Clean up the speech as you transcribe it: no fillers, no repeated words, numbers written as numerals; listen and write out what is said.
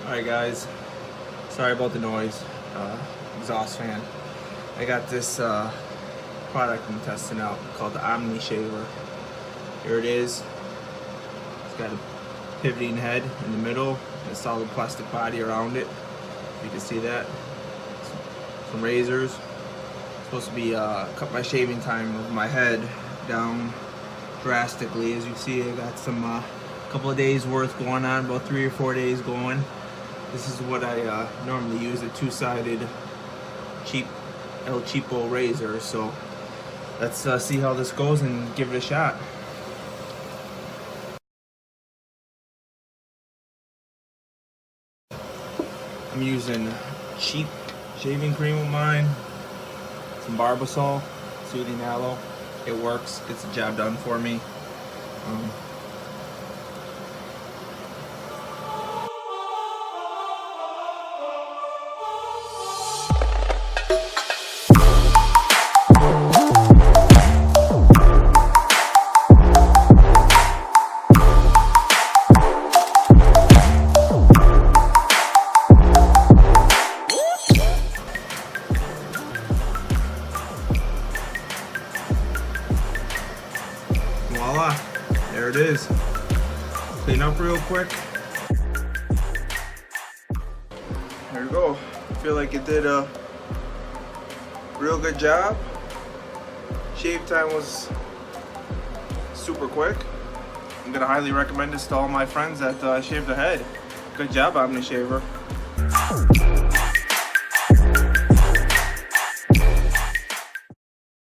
Alright guys, sorry about the noise, exhaust fan. I got this product I'm testing out called the OmniShaver. Here it is. It's got a pivoting head in the middle, a solid plastic body around it. You can see that. Some razors. It's supposed to be cut my shaving time of my head down drastically. As you see, I got some couple of days worth going on, about 3 or 4 days going. This is what I normally use, a two-sided cheap El Cheapo razor. So let's see how this goes and give it a shot. I'm using cheap shaving cream with mine, some Barbasol, soothing aloe. It works, gets the job done for me. Voila, there it is. Clean up real quick. There we go. I feel like it did a real good job. Shave time was super quick. I'm gonna highly recommend this to all my friends that shave their head. Good job, OmniShaver.